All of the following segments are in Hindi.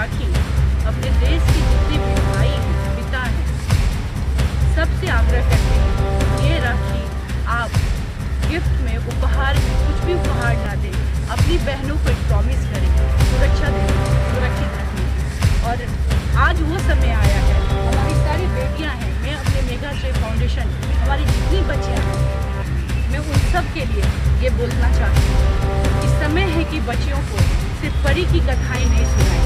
राखी अपने देश के जितने भी भाई पिता हैं सबसे आग्रह करते हैं, ये राखी आप गिफ्ट में, उपहार में कुछ भी उपहार ना दें, अपनी बहनों को एक प्रॉमिस करें, सुरक्षा दें, सुरक्षित रखने की। और आज वो समय आया है, हमारी सारी बेटियां हैं, मैं अपने मेघाश्री फाउंडेशन, हमारी जितनी बच्चियां हैं, मैं उन सब के लिए ये बोलना चाहती हूँ, इस समय है कि बच्चियों को सिर्फ परी की कथाएं नहीं सुनाई,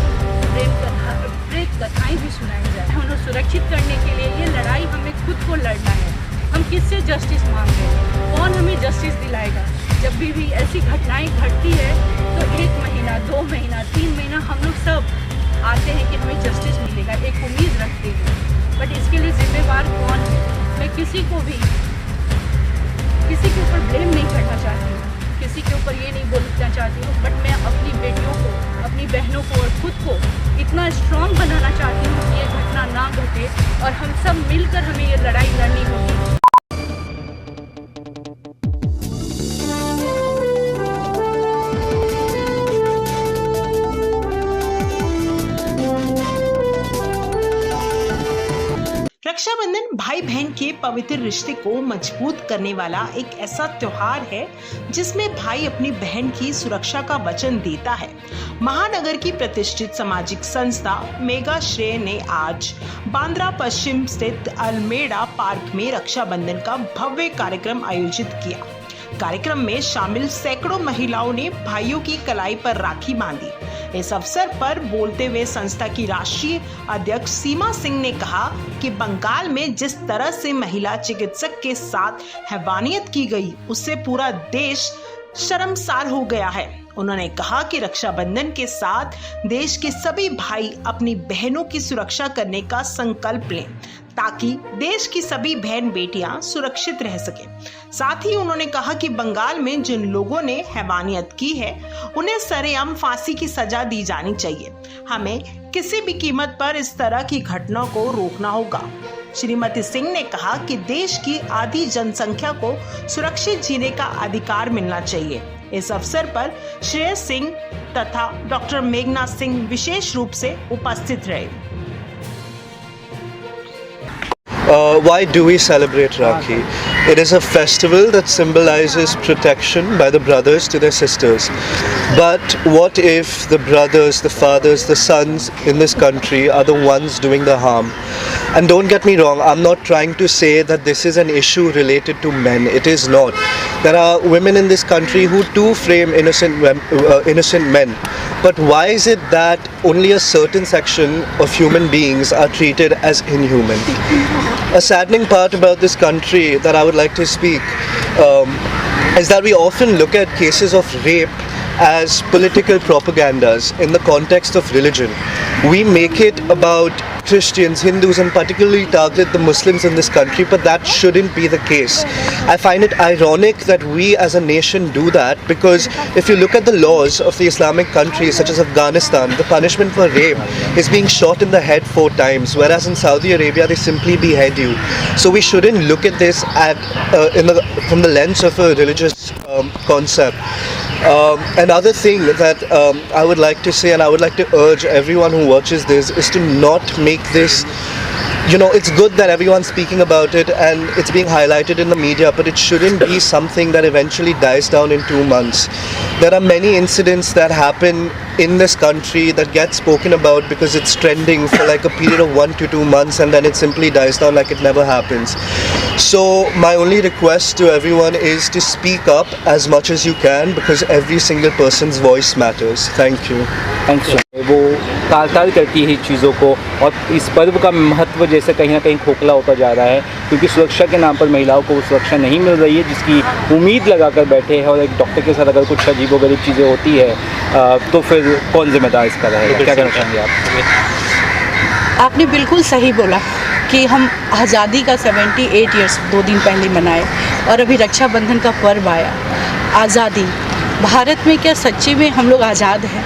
प्रेत कथाएं भी सुनाई जाए। उन्हें सुरक्षित करने के लिए ये लड़ाई हमें खुद को लड़ना है। हम किससे जस्टिस मांग रहे हैं? कौन हमें जस्टिस दिलाएगा? जब भी ऐसी घटनाएं घटती है तो 1 महीना, 2 महीना, 3 महीना हम लोग सब आते हैं कि हमें जस्टिस मिलेगा, एक उम्मीद रखते हैं, बट इसके लिए जिम्मेवार कौन है? मैं किसी के ऊपर ब्लेम नहीं करना चाहती हूँ, किसी के ऊपर ये नहीं बोलना चाहती हूँ, बट मैं अपनी बेटियों को, अपनी बहनों को और खुद को इतना स्ट्रॉन्ग बनाना चाहती हूँ कि ये घटना ना घटे और हम सब मिलकर हमें ये लड़ाई लड़नी होगी। रक्षाबंधन भाई बहन के पवित्र रिश्ते को मजबूत करने वाला एक ऐसा त्योहार है जिसमें भाई अपनी बहन की सुरक्षा का वचन देता है। महानगर की प्रतिष्ठित सामाजिक संस्था मेघाश्रेय ने आज बांद्रा पश्चिम स्थित अल्मेड़ा पार्क में रक्षाबंधन का भव्य कार्यक्रम आयोजित किया। कार्यक्रम में शामिल सैकड़ों महिलाओं ने भाइयों की कलाई पर राखी बांधी। इस अवसर पर बोलते हुए संस्था की राष्ट्रीय अध्यक्ष सीमा सिंह ने कहा कि बंगाल में जिस तरह से महिला चिकित्सक के साथ हैवानियत की गई, उससे पूरा देश शर्मसार हो गया है। उन्होंने कहा कि रक्षाबंधन के साथ देश के सभी भाई अपनी बहनों की सुरक्षा करने का संकल्प लें ताकि देश की सभी बहन बेटियां सुरक्षित रह सकें। साथ ही उन्होंने कहा कि बंगाल में जिन लोगों ने हैवानियत की है उन्हें सरेआम फांसी की सजा दी जानी चाहिए। हमें किसी भी कीमत पर इस तरह की घटना को रोकना होगा। श्रीमती सिंह ने कहा कि देश की आधी जनसंख्या को सुरक्षित जीने का अधिकार मिलना चाहिए। इस अवसर पर श्रेयस सिंह तथा डॉक्टर मेघना सिंह विशेष रूप से उपस्थित रहे। Why do we celebrate Rakhi? It is a festival that symbolizes protection by the brothers to their sisters. But what if the brothers, the fathers, the sons in this country are the ones doing the harm? And don't get me wrong, I'm not trying to say that this is an issue related to men. It is not. There are women in this country who too frame innocent men. But why is it that only a certain section of human beings are treated as inhuman? A saddening part about this country that I would like to speak is that we often look at cases of rape as political propagandas in the context of religion. We make it about Christians, Hindus, and particularly target the Muslims in this country, but that shouldn't be the case. I find it ironic that we as a nation do that, because if you look at the laws of the Islamic countries such as Afghanistan, the punishment for rape is being shot in the head 4 times, whereas in Saudi Arabia they simply behead you. So we shouldn't look at this from the lens of a religious concept. Another thing that I would like to say, and I would like to urge everyone who watches this, is to not make this, it's good that everyone's speaking about it and it's being highlighted in the media, but it shouldn't be something that eventually dies down in 2 months. There are many incidents that happen in this country that get spoken about because it's trending for like a period of 1 to 2 months, and then it simply dies down like it never happens. So my only request to everyone is to speak up as much as you can, because every single person's voice matters. Thank you. Thanks. वो ताल करती है चीज़ों को, और इस पर्व का महत्व जैसे कहीं ना कहीं खोखला होता जा रहा है, क्योंकि सुरक्षा के नाम पर महिलाओं को वो सुरक्षा नहीं मिल रही है जिसकी उम्मीद लगाकर बैठे हैं। और एक डॉक्टर के साथ अगर कुछ अजीबोगरीब चीज़ें होती है तो फिर कौन जिम्मेदार इसका रहेगा? क्या कहना चाहेंगे आप? आपने बिल्कुल सही बोला कि हम आज़ादी का 78 ईयर्स 2 दिन पहले मनाए, और अभी रक्षाबंधन का पर्व आया। आज़ादी, भारत में क्या सच्ची में हम लोग आज़ाद हैं?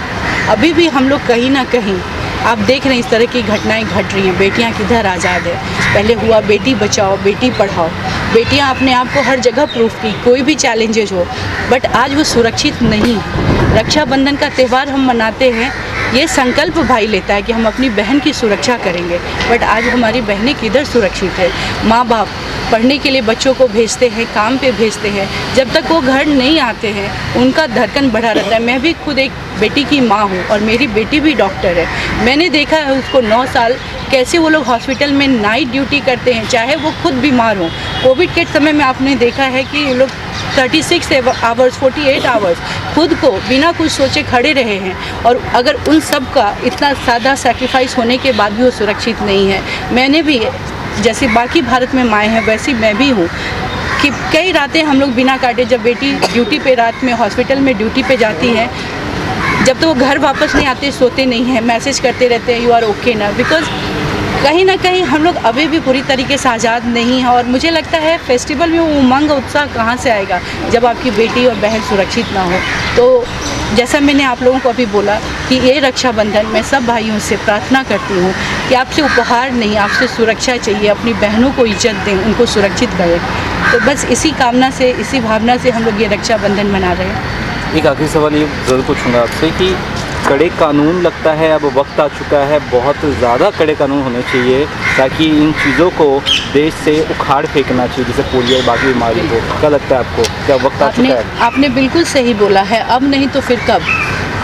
अभी भी हम लोग कहीं ना कहीं, आप देख रहे हैं इस तरह की घटनाएं घट रही हैं। बेटियां किधर आज़ाद है? पहले हुआ बेटी बचाओ बेटी पढ़ाओ, बेटियां अपने आप को हर जगह प्रूफ की, कोई भी चैलेंजेज हो, बट आज वो सुरक्षित नहीं है। रक्षाबंधन का त्यौहार हम मनाते हैं, ये संकल्प भाई लेता है कि हम अपनी बहन की सुरक्षा करेंगे, बट आज हमारी बहनें किधर सुरक्षित है। माँ बाप पढ़ने के लिए बच्चों को भेजते हैं, काम पे भेजते हैं, जब तक वो घर नहीं आते हैं उनका धड़कन बढ़ा रहता है। मैं भी खुद एक बेटी की माँ हूँ और मेरी बेटी भी डॉक्टर है। मैंने देखा है उसको 9 साल कैसे वो लोग हॉस्पिटल में नाइट ड्यूटी करते हैं, चाहे वो खुद बीमार हो। कोविड के समय में आपने देखा है कि वो लोग 36 आवर्स 48 आवर्स खुद को बिना कुछ सोचे खड़े रहे हैं, और अगर उन सब का इतना सादा सेक्रीफाइस होने के बाद भी वो सुरक्षित नहीं है। मैंने भी, जैसे बाकी भारत में माएँ हैं वैसी मैं भी हूँ कि कई रातें हम लोग बिना काटे, जब बेटी ड्यूटी पे रात में हॉस्पिटल में ड्यूटी पे जाती हैं, जब तो वो घर वापस नहीं आते, सोते नहीं हैं, मैसेज करते रहते हैं यू आर ओके ना, बिकॉज कहीं ना कहीं हम लोग अभी भी पूरी तरीके से आज़ाद नहीं हैं। और मुझे लगता है फेस्टिवल में वो उमंग उत्साह कहाँ से आएगा जब आपकी बेटी और बहन सुरक्षित ना हो। तो जैसा मैंने आप लोगों को अभी बोला कि ये रक्षाबंधन मैं सब भाइयों से प्रार्थना करती हूँ कि आपसे उपहार नहीं, आपसे सुरक्षा चाहिए। अपनी बहनों को इज्जत दें, उनको सुरक्षित करें। तो बस इसी कामना से, इसी भावना से हम लोग ये रक्षाबंधन मना रहे हैं। एक आखिरी सवाल ये ज़रूर पूछूंगा आपसे कि कड़े कानून, लगता है अब वक्त आ चुका है, बहुत ज़्यादा कड़े कानून होने चाहिए ताकि इन चीज़ों को देश से उखाड़ फेंकना चाहिए, जैसे पोलियो और बाकी बीमारी को। क्या लगता है आपको, क्या वक्त आ चुका है? आपने बिल्कुल सही बोला है। अब नहीं तो फिर कब?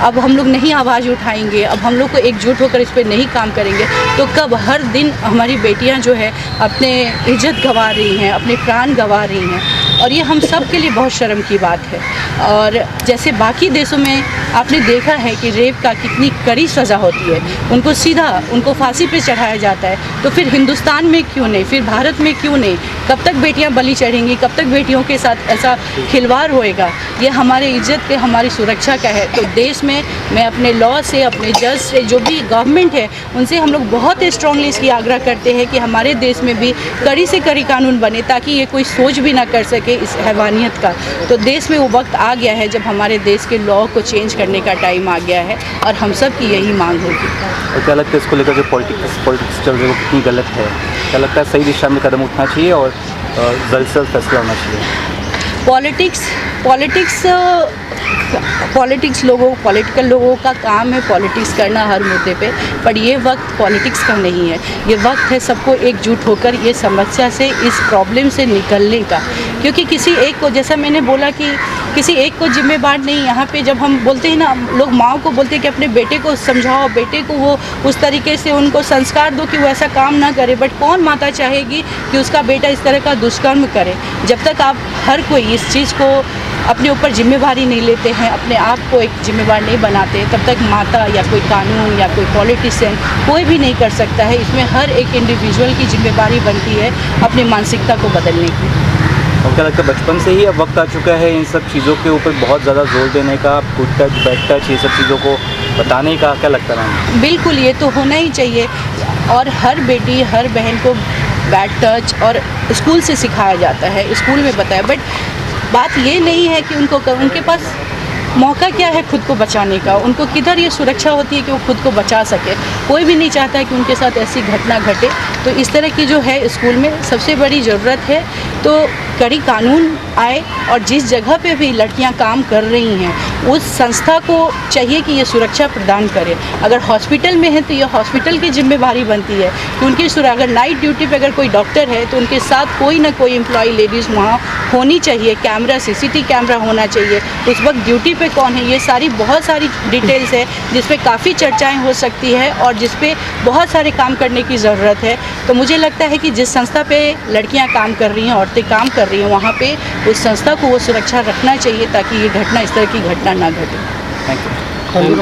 अब हम लोग नहीं आवाज़ उठाएंगे, अब हम लोग को एकजुट होकर इस पर नहीं काम करेंगे तो कब? हर दिन हमारी बेटियां जो है अपने इज्जत गंवा रही हैं, अपने प्राण गंवा रही हैं, और ये हम सब के लिए बहुत शर्म की बात है। और जैसे बाकी देशों में आपने देखा है कि रेप का कितनी कड़ी सज़ा होती है, उनको सीधा उनको फांसी पे चढ़ाया जाता है, तो फिर हिंदुस्तान में क्यों नहीं, फिर भारत में क्यों नहीं? कब तक बेटियां बलि चढ़ेंगी, कब तक बेटियों के साथ ऐसा खिलवाड़ होएगा? ये हमारे इज्जत के, हमारी सुरक्षा का है। तो देश में मैं अपने लॉ से, अपने जज से, जो भी गवर्नमेंट है उनसे हम लोग बहुत स्ट्रांगली इसकी आग्रह करते हैं कि हमारे देश में भी कड़ी से कड़ी कानून बने ताकि ये कोई सोच भी ना कर सके इस हैवानियत का। तो देश में वो वक्त आ गया है जब हमारे देश के लॉ को चेंज करने का टाइम आ गया है, और हम सब की यही मांग होगी। और क्या लगता है इसको लेकर जो पॉलिटिक्स चल रही है वो कितनी गलत है? क्या लगता है सही दिशा में कदम उठना चाहिए और जल्द से जल्द फैसला होना चाहिए? पॉलिटिकल लोगों का काम है पॉलिटिक्स करना हर मुद्दे पे, पर ये वक्त पॉलिटिक्स का नहीं है। ये वक्त है सबको एकजुट होकर ये समस्या से, इस प्रॉब्लम से निकलने का। क्योंकि किसी एक को, जैसा मैंने बोला कि किसी एक को जिम्मेदार नहीं। यहाँ पे जब हम बोलते हैं ना, लोग माँ को बोलते हैं कि अपने बेटे को समझाओ, बेटे को वो उस तरीके से उनको संस्कार दो कि वो ऐसा काम ना करे, बट कौन माता चाहेगी कि उसका बेटा इस तरह का दुष्कर्म करे? जब तक आप हर कोई इस चीज़ को अपने ऊपर जिम्मेवारी नहीं लेते हैं, अपने आप को एक जिम्मेवार नहीं बनाते, तब तक माता या कोई कानून या कोई पॉलिटिशियन कोई भी नहीं कर सकता है। इसमें हर एक इंडिविजुअल की जिम्मेवारी बनती है अपनी मानसिकता को बदलने की। और क्या लगता है बचपन से ही अब वक्त आ चुका है इन सब चीज़ों के ऊपर बहुत ज़्यादा जोर देने का, गुड टच, बैड टच, ये सब चीज़ों को बताने का? क्या लगता है मैम? बिल्कुल, ये तो होना ही चाहिए, और हर बेटी, हर बहन को बैड टच और स्कूल से सिखाया जाता है, स्कूल में बताया। बट बात ये नहीं है कि उनके पास मौका क्या है खुद को बचाने का, उनको किधर ये सुरक्षा होती है कि वो खुद को बचा सके। कोई भी नहीं चाहता है कि उनके साथ ऐसी घटना घटे। तो इस तरह की जो है स्कूल में सबसे बड़ी ज़रूरत है तो कड़ी कानून आए, और जिस जगह पे भी लड़कियां काम कर रही हैं उस संस्था को चाहिए कि ये सुरक्षा प्रदान करे। अगर हॉस्पिटल में है तो ये हॉस्पिटल की जिम्मेवारी बनती है कि उनकी अगर नाइट ड्यूटी पे अगर कोई डॉक्टर है तो उनके साथ कोई ना कोई एम्प्लॉय लेडीज़ वहाँ होनी चाहिए। कैमरा, CCTV कैमरा होना चाहिए। उस वक्त ड्यूटी पे कौन है, ये सारी बहुत सारी डिटेल्स है जिस पे काफ़ी चर्चाएं हो सकती है और जिस पे बहुत सारे काम करने की ज़रूरत है। तो मुझे लगता है कि जिस संस्था पे लड़कियां काम कर रही हैं, औरतें काम कर रही हैं, वहाँ पे उस संस्था को वो सुरक्षा रखना चाहिए ताकि ये घटना, इस तरह की घटना ना घटे। Thank you.